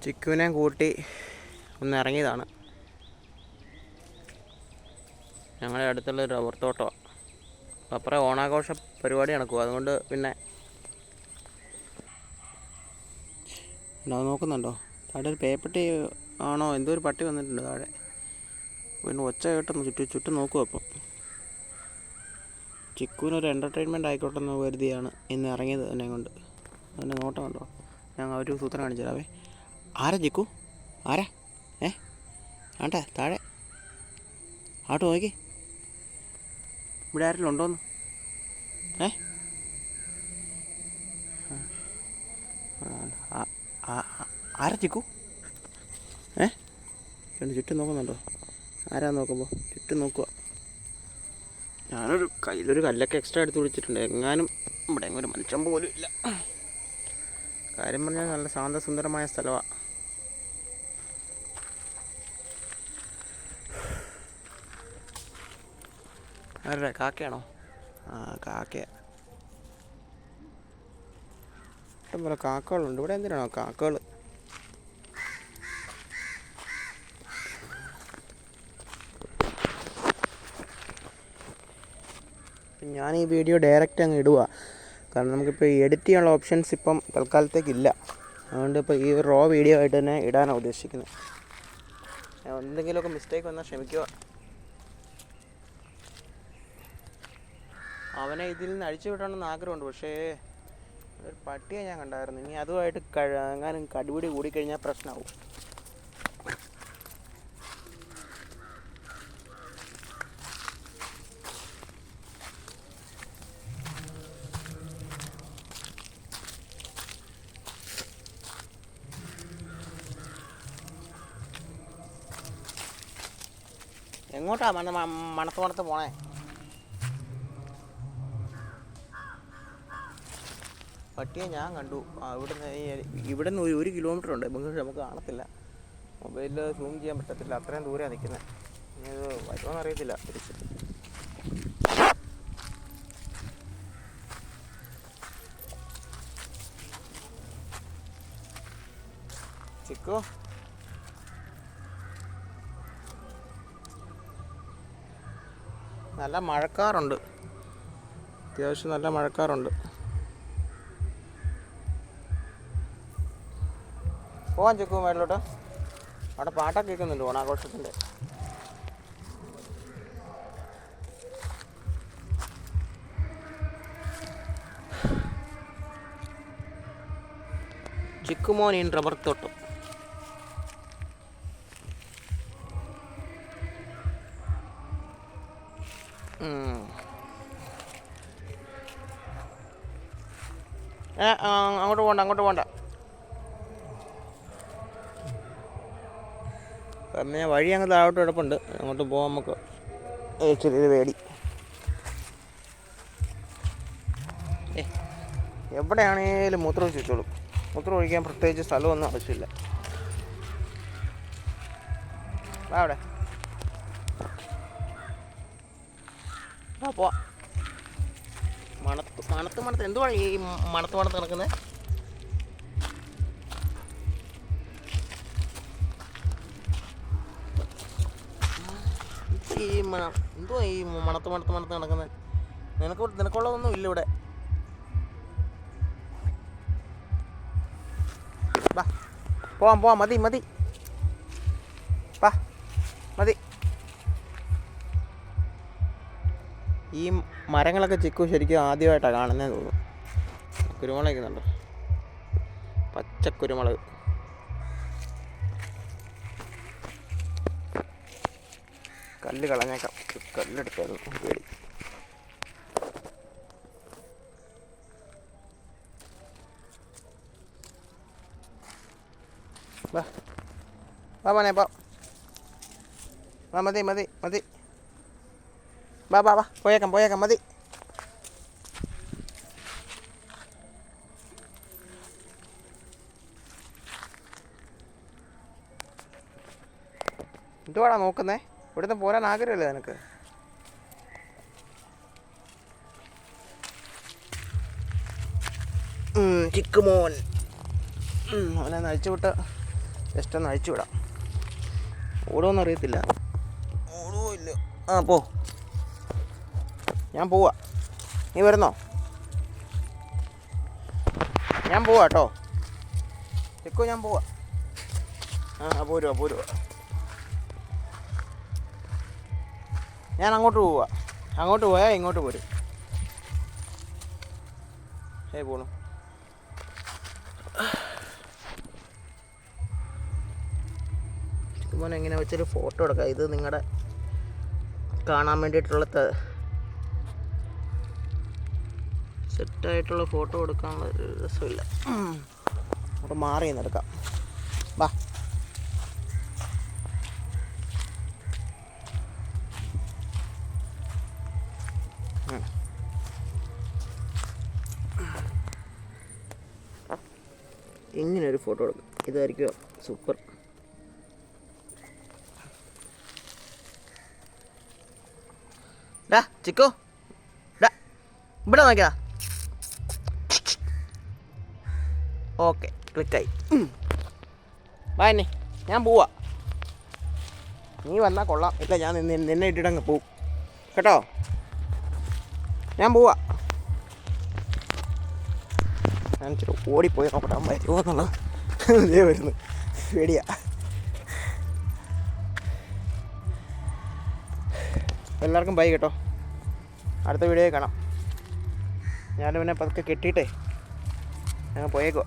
ചിക്കുവിനെ കൂട്ടി ഒന്ന് ഇറങ്ങിയതാണ്. ഞങ്ങളുടെ അടുത്തുള്ള റബ്ബർ തോട്ടമാണ്. അപ്പോൾ അപ്പുറം ഓണാഘോഷ പരിപാടി നടക്കും. അതുകൊണ്ട് പിന്നെ നോക്കുന്നുണ്ടോ? താഴെ ഒരു പേപ്പട്ടി ആണോ എന്തോ ഒരു പട്ടി വന്നിട്ടുണ്ട് താഴെ. പിന്നെ ഒച്ച കേട്ടെന്ന് ചുറ്റും നോക്കുക. അപ്പം ചിക്കുവിനൊരു എൻ്റർടൈൻമെൻറ്റ് ആയിക്കോട്ടെ എന്ന് കരുതിയാണ് ഇന്ന് ഇറങ്ങിയത് എന്നെ കൊണ്ട്. അതിൻ്റെ നോട്ടം കണ്ടോ? ഞങ്ങൾ ഒരു സൂത്രം കാണിച്ചു തരാവേ. ആരാ ചിക്കു? ആരാ? ആണ്ടെ താഴെ ആട്ടോ നോക്കി. ഇവിടെ ആരെങ്കിലും ഉണ്ടോന്ന്? ആരാ ചിക്കു? ചുറ്റും നോക്കുന്നുണ്ടോ? ആരാ നോക്കുമ്പോൾ ചുറ്റും നോക്കുക. ഞാനൊരു കയ്യിലൊരു കല്ലൊക്കെ എക്സ്ട്രാ എടുത്ത് വിളിച്ചിട്ടുണ്ട്. എങ്ങാനും ഇവിടെ ഒരു മനുഷ്യൻ പോലും ഇല്ല. കാര്യം പറഞ്ഞാൽ നല്ല ശാന്തസുന്ദരമായ സ്ഥലമാണ്. ആരുടെ കാക്കയാണോ? കാക്കയാ. ഇഷ്ടംപോലെ കാക്കകളുണ്ട് ഇവിടെ. എന്തിനാണോ കാക്കകൾ? ഞാൻ ഈ വീഡിയോ ഡയറക്റ്റ് അങ്ങ് ഇടുക. കാരണം നമുക്കിപ്പോൾ എഡിറ്റ് ചെയ്യാനുള്ള ഓപ്ഷൻസ് ഇപ്പം തൽക്കാലത്തേക്കില്ല. അതുകൊണ്ട് ഇപ്പോൾ ഈ റോ വീഡിയോ ആയിട്ട് തന്നെ ഇടാനാണ് ഉദ്ദേശിക്കുന്നത്. എന്തെങ്കിലുമൊക്കെ മിസ്റ്റേക്ക് വന്നാൽ ക്ഷമിക്കുക. അവനെ ഇതിൽ നിന്ന് അഴിച്ചു വിടണമെന്ന് ആഗ്രഹമുണ്ട്. പക്ഷേ ഒരു പട്ടിയെ ഞാൻ കണ്ടായിരുന്നു. ഇനി അതുമായിട്ട് എങ്ങാനും കടിപിടി കൂടിക്കഴിഞ്ഞാൽ പ്രശ്നമാവും. എങ്ങോട്ടാ മണത്ത് പോണേ? പട്ടിയെ ഞാൻ കണ്ടു. ഇവിടുന്ന് 1 കിലോമീറ്റർ ഉണ്ട്. നമുക്ക് കാണത്തില്ല. മൊബൈലിൽ സൂം ചെയ്യാൻ പറ്റത്തില്ല. അത്രയും ദൂരെയാണ് നിൽക്കുന്നത്. ഇനി അത് വരുമോയെന്ന് അറിയത്തില്ല. തിരിച്ച് ചിക്കു നല്ല മഴക്കാറുണ്ട്. അത്യാവശ്യം നല്ല മഴക്കാറുണ്ട്. പോവാൻ ചിക്കു മേളിലോട്ട്. അവിടെ പാട്ടൊക്കെ കേൾക്കുന്നുണ്ട് ഓണാഘോഷത്തിൻ്റെ. ചിക്കുമോൻ ഇൻ റബ്ബർ തോട്ടം. അങ്ങോട്ട് പോകണ്ട. പിന്നെ വഴി അങ്ങ് താഴോട്ട് കിടപ്പുണ്ട്. അങ്ങോട്ട് പോകാൻ നമുക്ക് ചെറിയൊരു പേടി. എവിടെയാണേലും മൂത്രം ഒഴിച്ചോളും. മൂത്രം ഒഴിക്കാൻ പ്രത്യേകിച്ച് സ്ഥലമൊന്നും ആവശ്യമില്ല. അവിടെ പോവാം. മണത്ത് എന്തുവാണ് ഈ മണത്ത് നടക്കുന്നത്? ഈ എന്തുവാ ഈ മണത്ത് നടക്കുന്നത്? നിനക്കുള്ളതൊന്നും ഇല്ല ഇവിടെ. വാ പോവാം. മതി വാ മതി. ഈ മരങ്ങളൊക്കെ ചിക്കു ശരിക്കും ആദ്യമായിട്ടാണ് കാണുന്നതെന്ന് തോന്നുന്നു. കുരുമുളക് വയ്ക്കുന്നുണ്ടോ? പച്ചക്കുരുമുളക്. കല്ല് കളഞ്ഞേക്കാം. കല്ലെടുത്തായിരുന്നു പേടി. വാ മോനെ വാ. മതി. വാ പോയേക്കാം മതി. എന്തുവാടാ നോക്കുന്നേ? ഇവിടുന്ന് പോരാൻ ആഗ്രഹമില്ലേ നിനക്ക്? ചിക്കുമോൻ അവനെ നയിച്ചുവിട്ട് ജസ്റ്റ് ഒന്ന് അഴിച്ചു വിടാം. ഓടുമെന്ന് അറിയത്തില്ല. ഓടുമോ ഇല്ല. ആ പോ, ഞാൻ പോവാ. നീ വരുന്നോ? ഞാൻ പോവാ കേട്ടോ ചെക്കോ, ഞാൻ പോവാ. ആ പോരുവാ. ഞാൻ അങ്ങോട്ട് പോവാ. അങ്ങോട്ട് പോയാൽ ഇങ്ങോട്ട് പോരും. പോണു. മോനെ എങ്ങനെ വെച്ചൊരു ഫോട്ടോ എടുക്കാം. ഇത് നിങ്ങളുടെ കാണാൻ വേണ്ടിയിട്ടുള്ള സെറ്റായിട്ടുള്ള ഫോട്ടോ എടുക്കാനുള്ള ഒരു രസമില്ല. നമുക്ക് മാറി നിന്നെടുക്കാം. വാ. ഇങ്ങനൊരു ഫോട്ടോ എടുക്കും. ഇതായിരിക്കും സൂപ്പർ. ഡാ ചിക്കോ, ഡാ ഇവിടെ നോക്കിയാ. ഓക്കെ, ക്ലിക്കായി. വാ എന്നെ, ഞാൻ പോവാ. നീ വന്നാൽ കൊള്ളാം. ഇല്ല, ഞാൻ നിന്നെ ഇട്ടിട്ടങ്ങ് പോവും കേട്ടോ. ഞാൻ പോവാ. ഞാൻ ഇച്ചിരി ഓടിപ്പോയി നോക്കട്ടെ വരുമോ എന്നുള്ളത്. ഇതേ വരുന്നു, പേടിയാ. എല്ലാവർക്കും ബൈ കേട്ടോ. അടുത്ത വീഡിയോയിൽ കാണാം. ഞാൻ പിന്നെ പതുക്കെ കെട്ടിയിട്ടേ ഞങ്ങൾ പോയേക്കോ.